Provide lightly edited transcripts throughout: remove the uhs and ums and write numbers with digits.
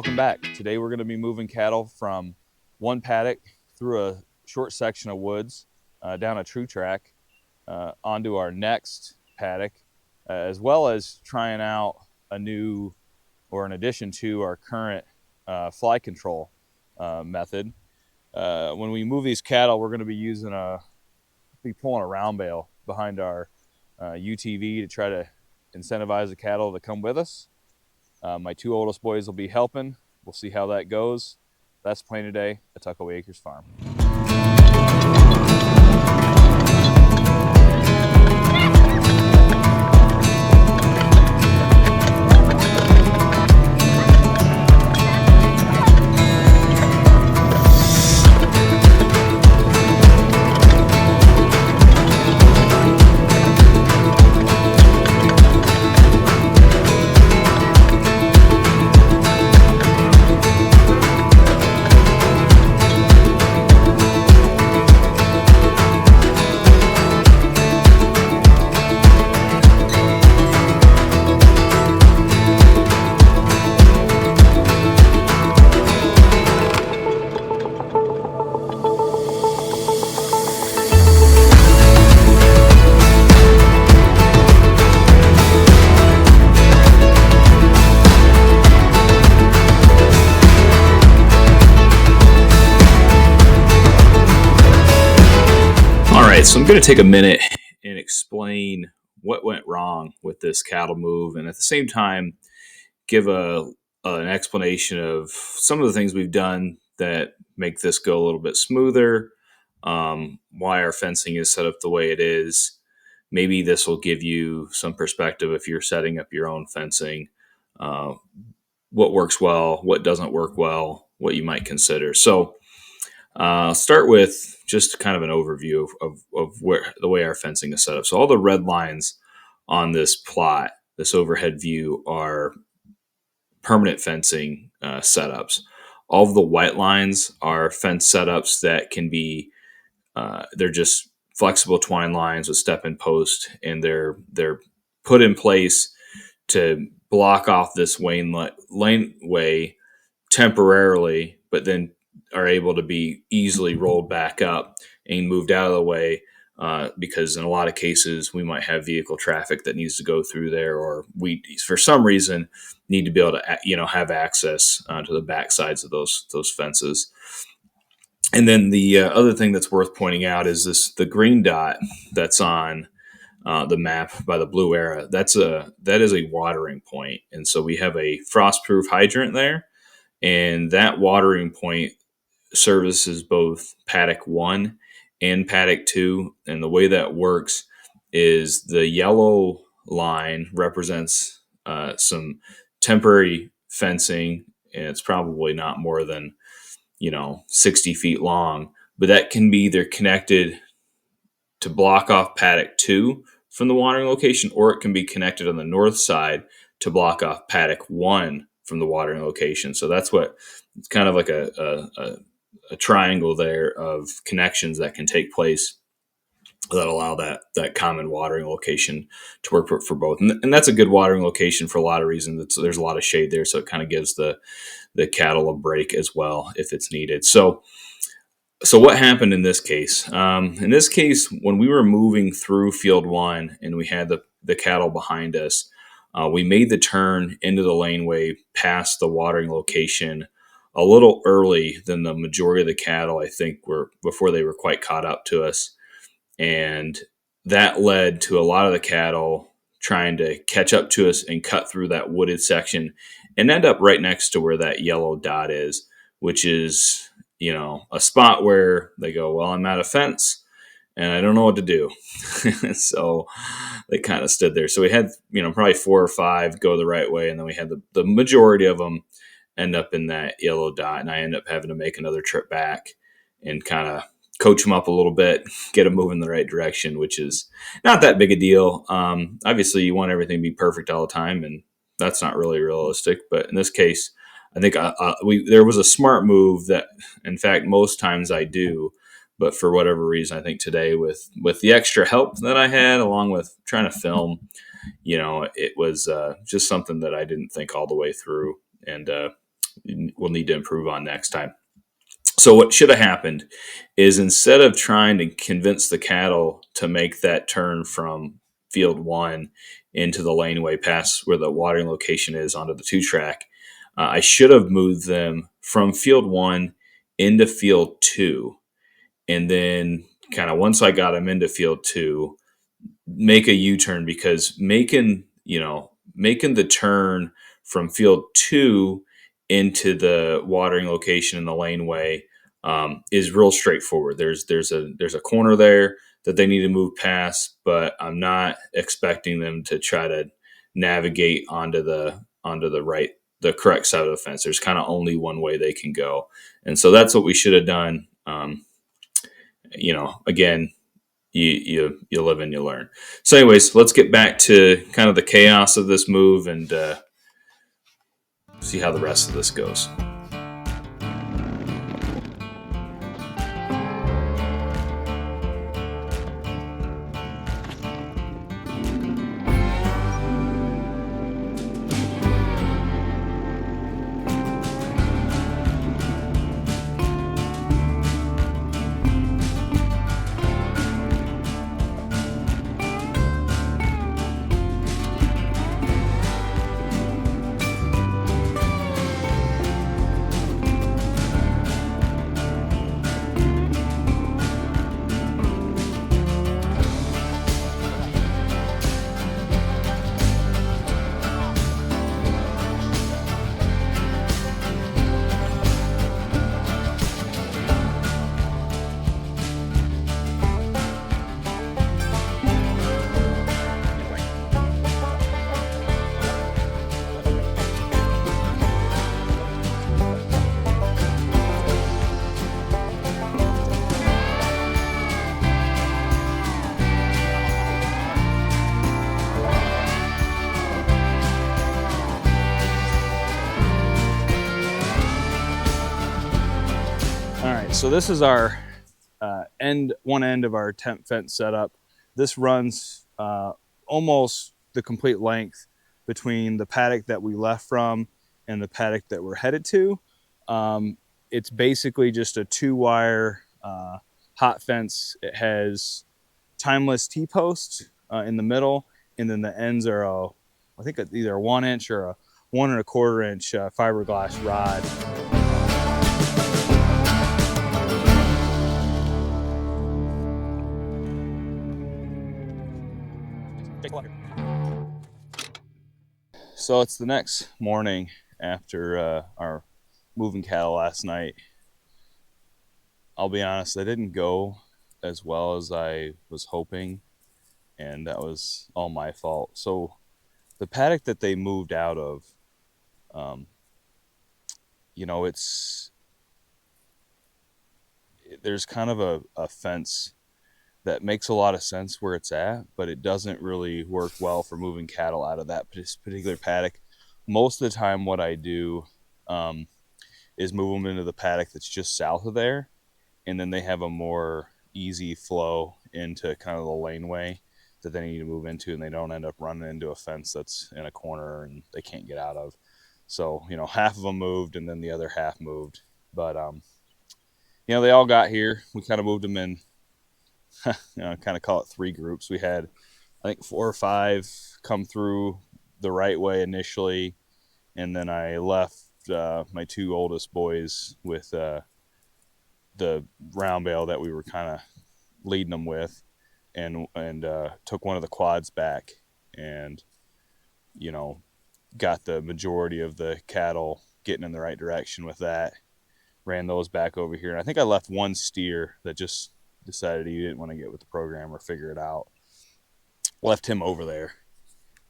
welcome back. Today we're going to be moving cattle from one paddock through a short section of woods down a true track onto our next paddock, as well as trying out a new, or in addition to our current fly control method. When we move these cattle, we're going to be pulling a round bale behind our UTV to try to incentivize the cattle to come with us. My two oldest boys will be helping. We'll see how that goes. That's playing today at Tuckaway Acres Farm. So I'm going to take a minute and explain what went wrong with this cattle move, and at the same time give an explanation of some of the things we've done that make this go a little bit smoother, why our fencing is set up the way it is. Maybe this will give you some perspective if you're setting up your own fencing, what works well, what doesn't work well, what you might consider. So I'll start with just kind of an overview of where the way our fencing is set up. So all the red lines on this plot, this overhead view, are permanent fencing setups. All of the white lines are fence setups that can be, they're just flexible twine lines with step-in post, and they're put in place to block off this laneway temporarily, but then are able to be easily rolled back up and moved out of the way, because in a lot of cases we might have vehicle traffic that needs to go through there, or we for some reason need to be able to have access to the back sides of those fences. And then the other thing that's worth pointing out is the green dot that's on the map by the blue arrow. That is a watering point, and so we have a frost-proof hydrant there, and that watering point services both paddock 1 and paddock 2. And the way that works is the yellow line represents some temporary fencing, and it's probably not more than 60 feet long, but that can be either connected to block off paddock 2 from the watering location, or it can be connected on the north side to block off paddock 1 from the watering location. So that's what it's kind of like a triangle there of connections that can take place that allow that common watering location to work for both. And that's a good watering location for a lot of reasons. There's a lot of shade there, so it kind of gives the cattle a break as well if it's needed. So what happened in this case? In this case, when we were moving through field 1 and we had the cattle behind us, we made the turn into the laneway past the watering location a little early than the majority of the cattle, I think, were before they were quite caught up to us. And that led to a lot of the cattle trying to catch up to us and cut through that wooded section and end up right next to where that yellow dot is, which is, a spot where they go, well, I'm at a fence and I don't know what to do. So they kind of stood there. So we had, probably 4 or 5 go the right way. And then we had the majority of them end up in that yellow dot. And I end up having to make another trip back and kind of coach them up a little bit, get them moving in the right direction, which is not that big a deal. Obviously you want everything to be perfect all the time, and that's not really realistic. But in this case, I think there was a smart move that, in fact, most times I do, but for whatever reason, I think today with the extra help that I had, along with trying to film, it was just something that I didn't think all the way through, and we'll need to improve on next time. So what should have happened is, instead of trying to convince the cattle to make that turn from field one into the laneway past where the watering location is onto the 2 track, I should have moved them from field one into field two. And then, kind of once I got them into field two, make a U-turn, because making the turn from field two into the watering location in the laneway is real straightforward. There's a corner there that they need to move past, but I'm not expecting them to try to navigate onto the correct side of the fence. There's kind of only one way they can go, and so that's what we should have done. Again, you live and you learn. So, anyways, let's get back to kind of the chaos of this move and see how the rest of this goes. So this is our one end of our tent fence setup. This runs almost the complete length between the paddock that we left from and the paddock that we're headed to. It's basically just a 2-wire hot fence. It has timeless T-posts in the middle, and then the ends are I think either a 1-inch or a 1 1/4 inch fiberglass rod. So it's the next morning after our moving cattle last night. I'll be honest, I didn't go as well as I was hoping, and that was all my fault. So the paddock that they moved out of, there's kind of a fence that makes a lot of sense where it's at, but it doesn't really work well for moving cattle out of that particular paddock. Most of the time what I do is move them into the paddock that's just south of there, and then they have a more easy flow into kind of the laneway that they need to move into, and they don't end up running into a fence that's in a corner and they can't get out of. So, half of them moved and then the other half moved. But, they all got here. We kind of moved them in, kind of call it 3 groups. We had, I think, 4 or 5 come through the right way initially, and then I left my 2 oldest boys with the round bale that we were kind of leading them with, and took one of the quads back, and got the majority of the cattle getting in the right direction with that. Ran those back over here, and I think I left one steer that just decided he didn't want to get with the program or figure it out. Left him over there,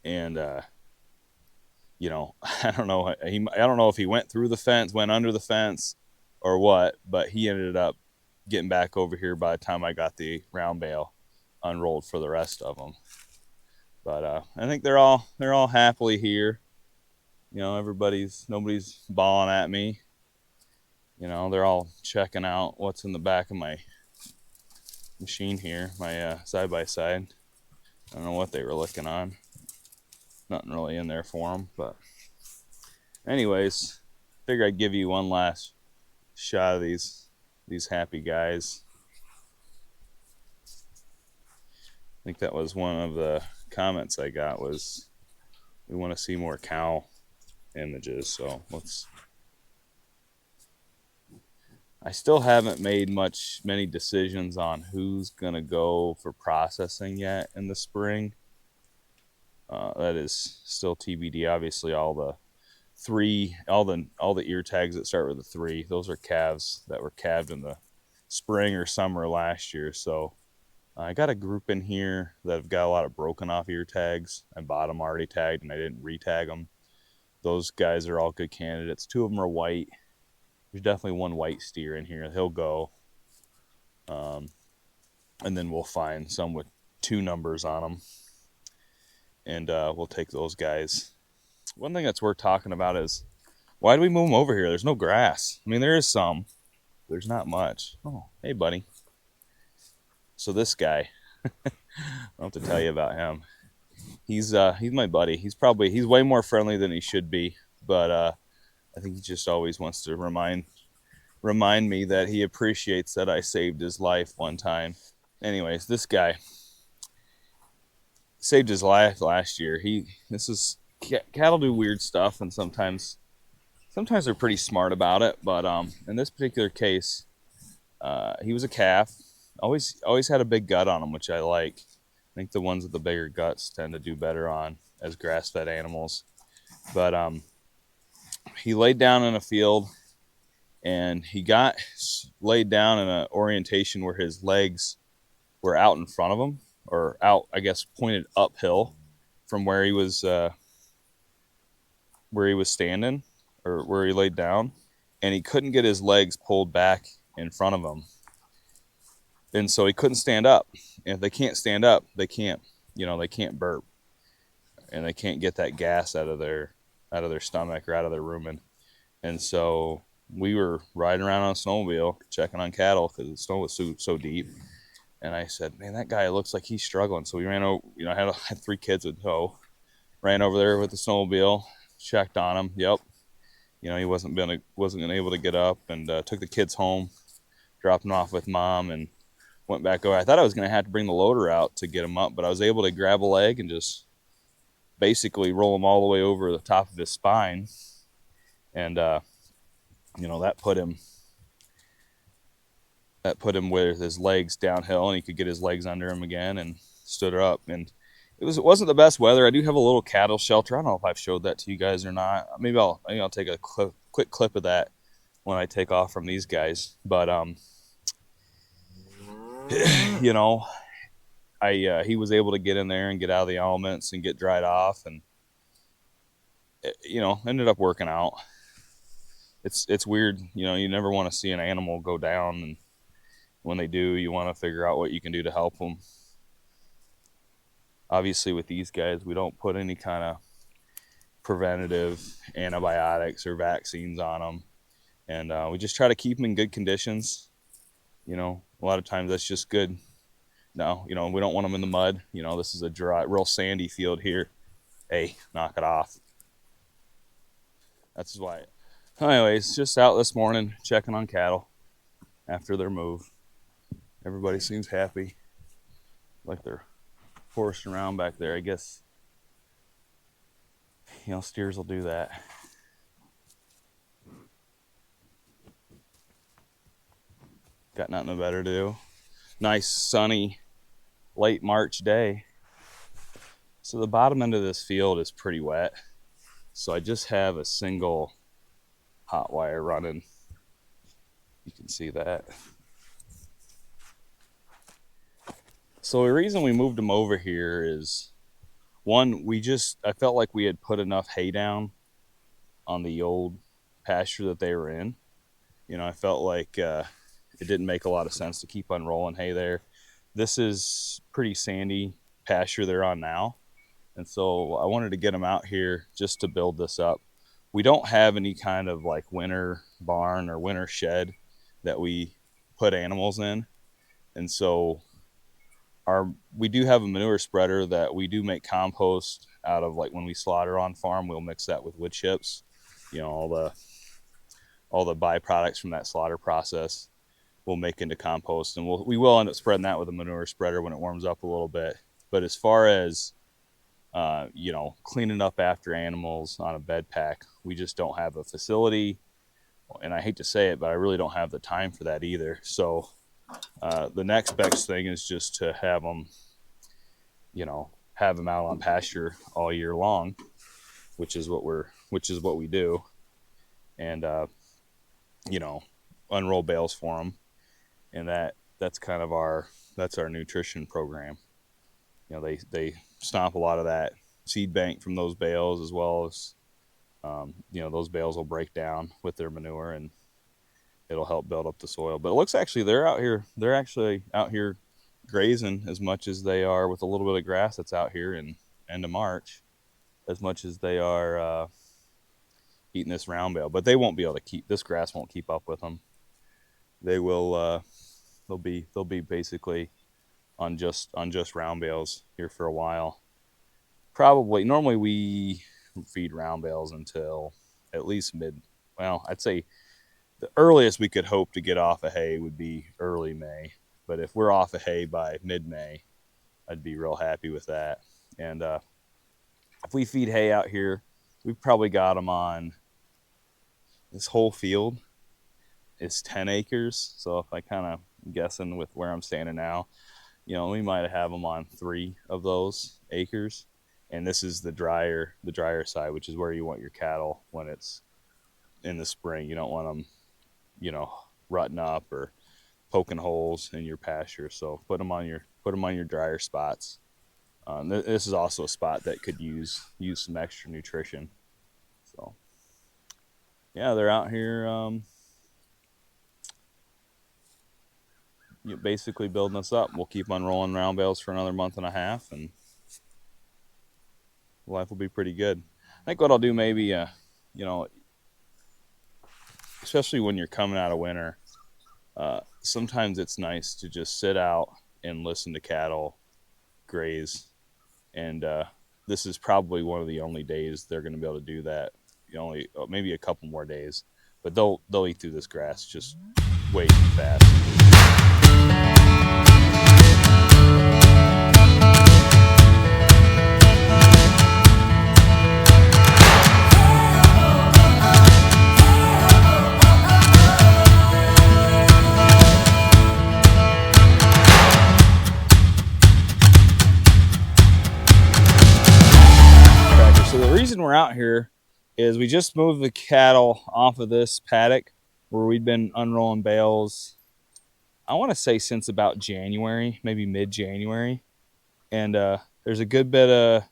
and I don't know. I don't know if he went through the fence, went under the fence, or what, but he ended up getting back over here by the time I got the round bale unrolled for the rest of them. But I think they're all happily here. Nobody's bawling at me. They're all checking out what's in the back of my machine here, my side-by-side. I don't know what they were looking on. Nothing really in there for them, but anyways, figure I'd give you one last shot of these happy guys. I think that was one of the comments I got was we want to see more cow images. So I still haven't made many decisions on who's gonna go for processing yet in the spring. That is still TBD. Obviously, all the ear tags that start with a 3, those are calves that were calved in the spring or summer last year. So I got a group in here that have got a lot of broken off ear tags. I bought them already tagged and I didn't retag them. Those guys are all good candidates. 2 of them are white. There's definitely one white steer in here. He'll go. And then we'll find some with 2 numbers on them. And we'll take those guys. One thing that's worth talking about is why do we move them over here? There's no grass. I mean, there is some. There's not much. Oh, hey, buddy. So this guy, I don't have to tell you about him. He's my buddy. He's way more friendly than he should be, but I think he just always wants to remind me that he appreciates that I saved his life one time. Anyways, this guy saved his life last year. Cattle do weird stuff, and sometimes they're pretty smart about it. But in this particular case, he was a calf. Always had a big gut on him, which I like. I think the ones with the bigger guts tend to do better on as grass-fed animals. But he laid down in a field, and he got laid down in an orientation where his legs were out in front of him, or out, I guess, pointed uphill from where he was standing, or where he laid down, and he couldn't get his legs pulled back in front of him, and so he couldn't stand up. And if they can't stand up, they can't burp, and they can't get that gas out of their stomach or out of their rumen. And so we were riding around on a snowmobile checking on cattle because the snow was so deep. And I said, man, that guy looks like he's struggling. So we ran over, I had 3 kids with tow, ran over there with the snowmobile, checked on him. Yep. He wasn't able to get up, and took the kids home, dropped them off with mom, and went back over. I thought I was going to have to bring the loader out to get him up, but I was able to grab a leg and just basically roll him all the way over the top of his spine. And, that put him with his legs downhill, and he could get his legs under him again and stood up. And it wasn't the best weather. I do have a little cattle shelter. I don't know if I've showed that to you guys or not. Maybe I'll take a quick clip of that when I take off from these guys. But he was able to get in there and get out of the elements and get dried off, and ended up working out. It's weird, you never want to see an animal go down, and when they do, you want to figure out what you can do to help them. Obviously, with these guys, we don't put any kind of preventative antibiotics or vaccines on them, and we just try to keep them in good conditions. A lot of times that's just good. No, we don't want them in the mud. This is a dry, real sandy field here. Hey, knock it off. That's why. Anyways, just out this morning checking on cattle after their move. Everybody seems happy, like they're horsing around back there. I guess, steers will do that. Got nothing better to do. Nice sunny late March day. So the bottom end of this field is pretty wet. So I just have a single hot wire running. You can see that. So the reason we moved them over here is, one, I felt like we had put enough hay down on the old pasture that they were in. I felt like it didn't make a lot of sense to keep unrolling hay there. This is pretty sandy pasture they're on now. And so I wanted to get them out here just to build this up. We don't have any kind of like winter barn or winter shed that we put animals in. And so we do have a manure spreader that we do make compost out of. Like when we slaughter on farm, we'll mix that with wood chips, all the all the byproducts from that slaughter process we'll make into compost, and we will end up spreading that with a manure spreader when it warms up a little bit. But as far as cleaning up after animals on a bed pack, we just don't have a facility, and I hate to say it, but I really don't have the time for that either. So the next best thing is just to have them out on pasture all year long, which is what we do, and unroll bales for them, and that's kind of our nutrition program. They stomp a lot of that seed bank from those bales, as well as those bales will break down with their manure, and it'll help build up the soil. But it looks actually they're actually out here grazing as much as they are, with a little bit of grass that's out here in end of March, as much as they are eating this round bale. But they won't be able to keep this grass, won't keep up with them. They will they'll be basically on just round bales here for a while. Normally we feed round bales until at least I'd say the earliest we could hope to get off of hay would be early May. But if we're off of hay by mid-May, I'd be real happy with that. And if we feed hay out here, we've probably got them on this whole field is 10 acres. So if I kind of guessing with where I'm standing now, we might have them on 3 of those acres. And this is the drier side, which is where you want your cattle when it's in the spring. You don't want them, rutting up or poking holes in your pasture. So put them on your drier spots. This is also a spot that could use some extra nutrition. So yeah, they're out here basically building us up. We'll keep unrolling round bales for another month and a half, and life will be pretty good. I think what I'll do maybe, especially when you're coming out of winter, sometimes it's nice to just sit out and listen to cattle graze. And this is probably one of the only days they're going to be able to do that. Maybe a couple more days, but they'll eat through this grass just way too fast. So the reason we're out here is we just moved the cattle off of this paddock where we'd been unrolling bales, I want to say since about January, maybe mid-January. And there's a good bit of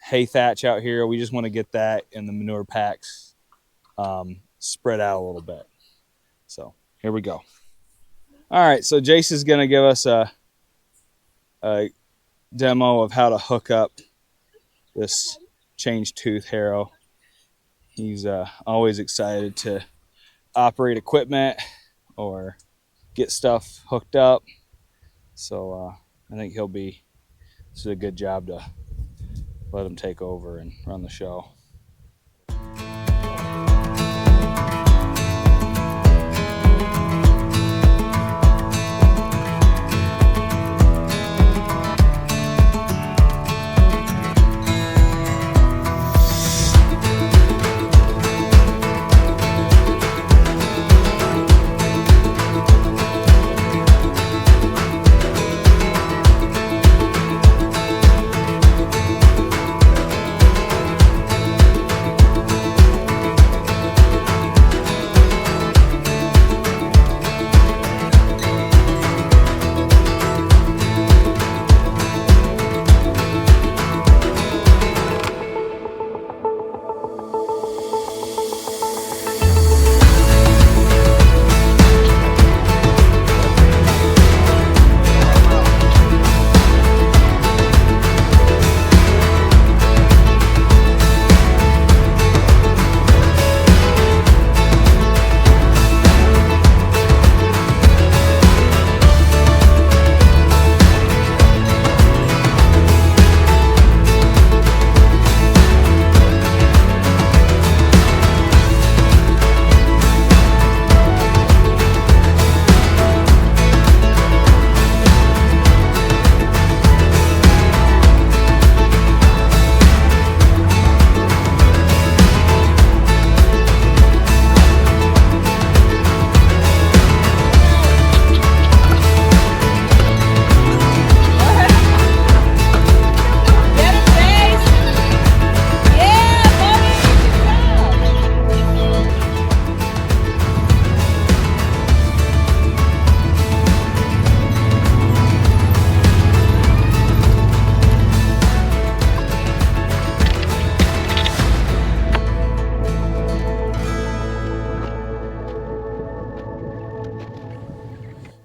hay thatch out here. We just want to get that in the manure packs spread out a little bit. So here we go. All right, so Jason's going to give us a demo of how to hook up this change tooth harrow. He's always excited to operate equipment or get stuff hooked up. So I think this is a good job to let him take over and run the show.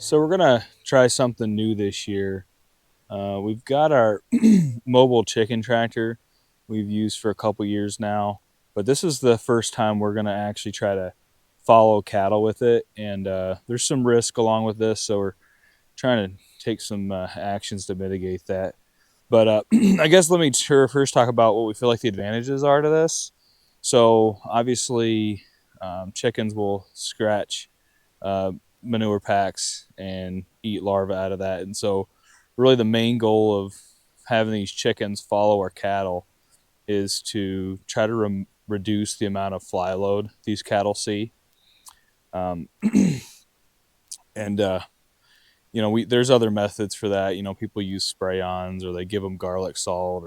So we're gonna try something new this year. We've got our mobile chicken tractor we've used for a couple years now, but this is the first time we're gonna actually try to follow cattle with it, and there's some risk along with this, so we're trying to take some actions to mitigate that. But I guess let me first talk about what we feel like the advantages are to this. So obviously, chickens will scratch uh, manure packs and eat larvae out of that. And so, really, the main goal of having these chickens follow our cattle is to try to reduce the amount of fly load these cattle see. Um, and there's other methods for that. People use spray-ons or they give them garlic salt,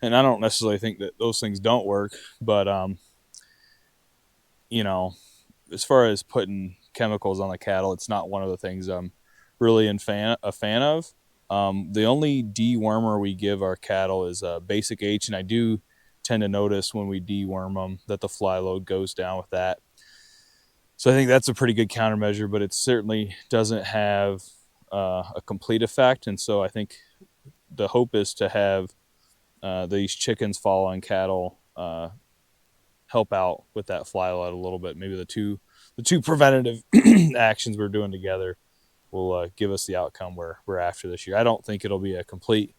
and I don't necessarily think that those things don't work, but you know, as far as putting chemicals on the cattle, it's not one of the things I'm really a fan of. The only dewormer we give our cattle is Basic H, and I do tend to notice when we deworm them that the fly load goes down with that. So I think that's a pretty good countermeasure, but it certainly doesn't have a complete effect. And so I think the hope is to have these chickens following cattle help out with that fly load a little bit. Maybe the two preventative actions we're doing together will give us the outcome we're after this year. I don't think it'll be a complete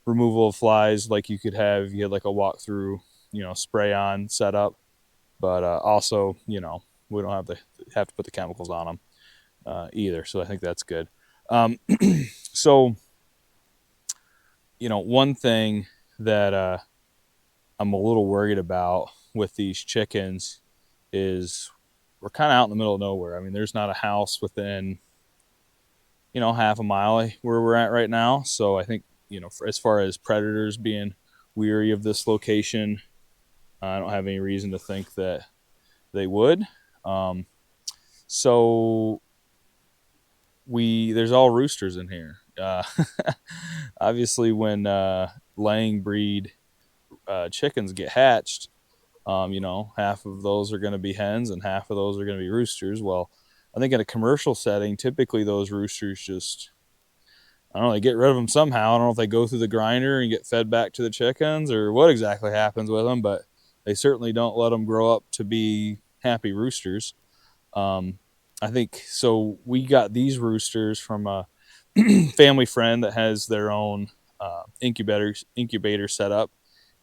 removal of flies like you could have if you had like a walkthrough, spray on setup, but also, we don't have to put the chemicals on them either. So I think that's good. So, one thing that I'm a little worried about with these chickens is we're kind of out in the middle of nowhere. I mean, there's not a house within, half a mile where we're at right now. So I think, as far as predators being weary of this location, I don't have any reason to think that they would. So there's all roosters in here. Obviously, when laying breed chickens get hatched, half of those are going to be hens and half of those are going to be roosters. Well, I think in a commercial setting, typically those roosters just, I don't know, they get rid of them somehow. I don't know if they go through the grinder and get fed back to the chickens or what exactly happens with them, but they certainly don't let them grow up to be happy roosters. I think so. We got these roosters from a family friend that has their own incubator set up,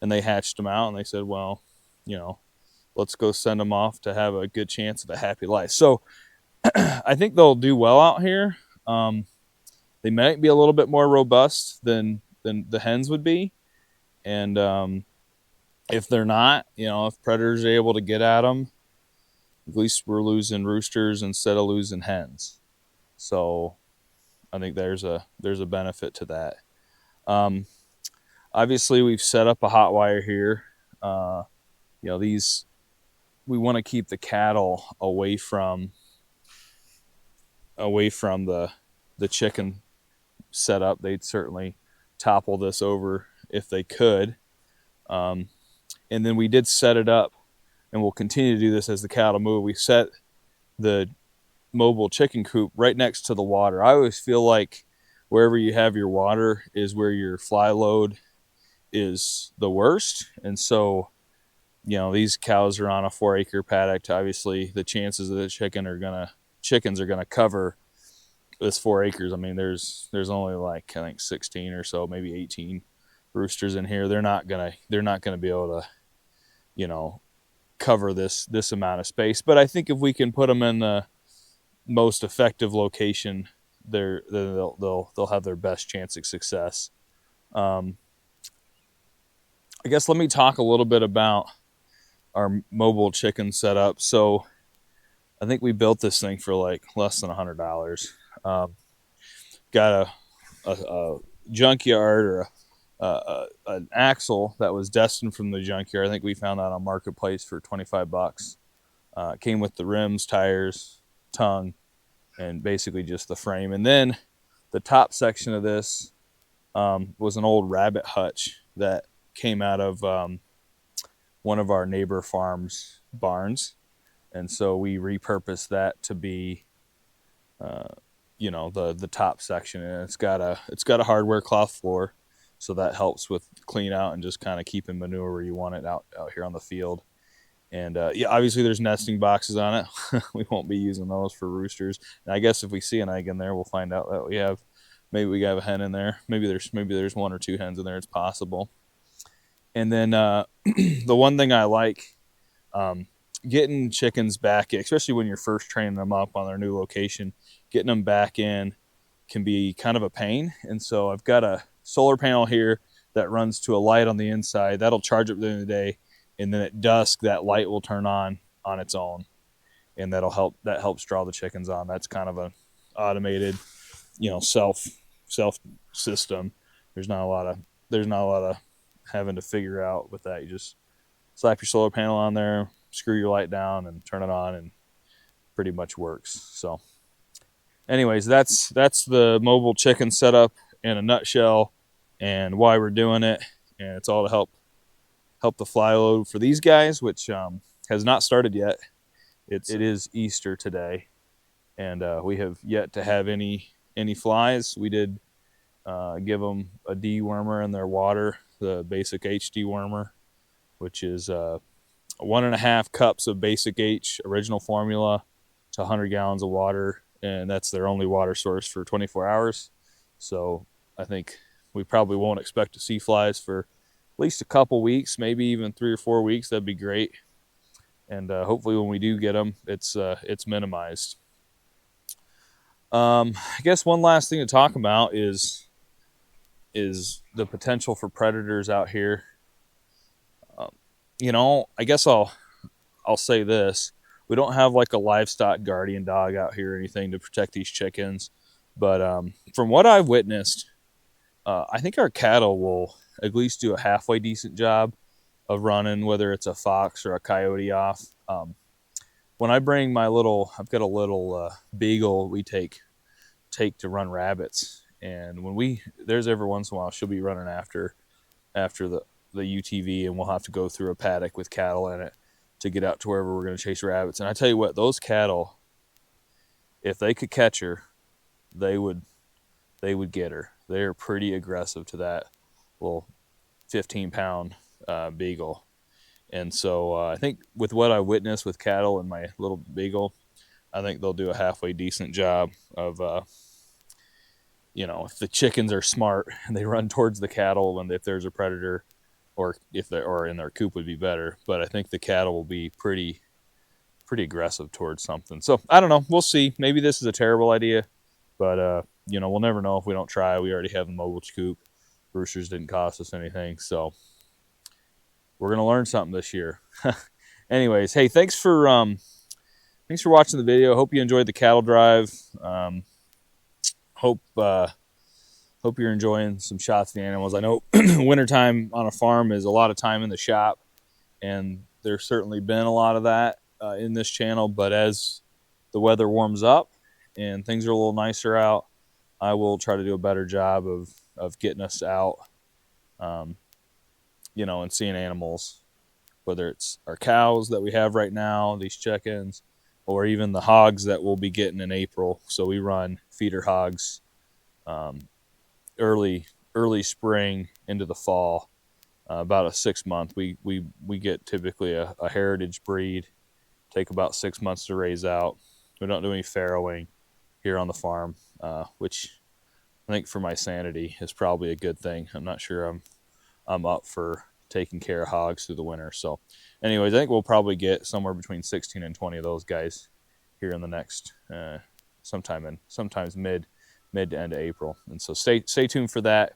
and they hatched them out, and they said, well, let's go send them off to have a good chance of a happy life. So I think they'll do well out here. They might be a little bit more robust than the hens would be, and if they're not, if predators are able to get at them, at least we're losing roosters instead of losing hens. So I think there's a benefit to that. Obviously, we've set up a hot wire here. These, we want to keep the cattle away from the chicken setup. They'd certainly topple this over if they could. And then we did set it up, and we'll continue to do this as the cattle move. We set the mobile chicken coop right next to the water. I always feel like wherever you have your water is where your fly load is the worst. And so, these cows are on a 4-acre paddock. Obviously, the chances that the chickens are gonna cover this 4 acres. I mean, there's only like, I think 16 or so, maybe 18 roosters in here. They're not gonna be able to, cover this amount of space. But I think if we can put them in the most effective location, they'll have their best chance of success. I guess let me talk a little bit about our mobile chicken setup. So I think we built this thing for like less than $100. Got a junkyard or an axle that was destined from the junkyard. I think we found that on Marketplace for $25. Came with the rims, tires, tongue, and basically just the frame. And then the top section of this was an old rabbit hutch that came out of one of our neighbor farms' barns. And so we repurposed that to be you know, the top section, and it's got a hardware cloth floor, so that helps with clean out and just kind of keeping manure where you want it out here on the field. And yeah, obviously there's nesting boxes on it. We won't be using those for roosters. And I guess if we see an egg in there, we'll find out that maybe we have a hen in there. Maybe there's 1 or 2 hens in there. It's possible. And then the one thing I like, getting chickens back, especially when you're first training them up on their new location, getting them back in can be kind of a pain. And so I've got a solar panel here that runs to a light on the inside. That'll charge up during the day, and then at dusk that light will turn on its own, and that helps draw the chickens on. That's kind of an automated, you know, self system. There's not a lot of having to figure out with that. You just slap your solar panel on there, screw your light down, and turn it on, and pretty much works. So anyways, that's the mobile chicken setup in a nutshell, and why we're doing it. And it's all to help the fly load for these guys, which has not started yet. It is Easter today, and we have yet to have any flies. We did give them a dewormer in their water, the Basic H dewormer, which is 1.5 cups of Basic H original formula to 100 gallons of water, and that's their only water source for 24 hours. So I think we probably won't expect to see flies for at least a couple weeks, maybe even 3 or 4 weeks. That'd be great. And hopefully when we do get them, it's minimized. I guess one last thing to talk about is the potential for predators out here. You know, I guess I'll say this: we don't have like a livestock guardian dog out here or anything to protect these chickens, but from what I've witnessed, I think our cattle will at least do a halfway decent job of running, whether it's a fox or a coyote off. When I bring I've got a little beagle we take to run rabbits, and there's every once in a while she'll be running after the UTV, and we'll have to go through a paddock with cattle in it to get out to wherever we're going to chase rabbits. And I tell you what, those cattle, if they could catch her, they would get her. They're pretty aggressive to that little 15-pound beagle. And so I think with what I witnessed with cattle and my little beagle, I think they'll do a halfway decent job of, you know, if the chickens are smart and they run towards the cattle, and if there's a predator, or in their coop would be better. But I think the cattle will be pretty aggressive towards something. So I don't know. We'll see. Maybe this is a terrible idea, but you know, we'll never know if we don't try. We already have the mobile coop. Roosters didn't cost us anything, so we're gonna learn something this year. Anyways, hey, thanks for watching the video. Hope you enjoyed the cattle drive. Hope you're enjoying some shots of the animals. I know wintertime on a farm is a lot of time in the shop, and there's certainly been a lot of that in this channel. But as the weather warms up and things are a little nicer out, I will try to do a better job of getting us out, you know, and seeing animals, whether it's our cows that we have right now, these chickens, or even the hogs that we'll be getting in April. So we run feeder hogs early spring into the fall, about a 6 month. We get typically a heritage breed, take about 6 months to raise out. We don't do any farrowing here on the farm, which I think for my sanity is probably a good thing. I'm not sure I'm up for taking care of hogs through the winter. So anyways, I think we'll probably get somewhere between 16 and 20 of those guys here in the next sometimes mid to end of April. And so stay tuned for that.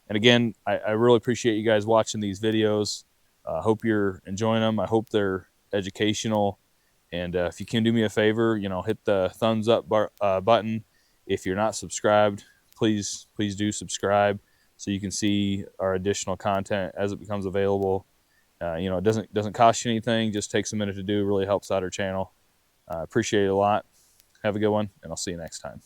And again, I really appreciate you guys watching these videos. I hope you're enjoying them. I hope they're educational. And if you can do me a favor, you know, hit the thumbs up button. If you're not subscribed, please do subscribe so you can see our additional content as it becomes available. You know, it doesn't cost you anything. Just takes a minute to do. Really helps out our channel. Appreciate it a lot. Have a good one, and I'll see you next time.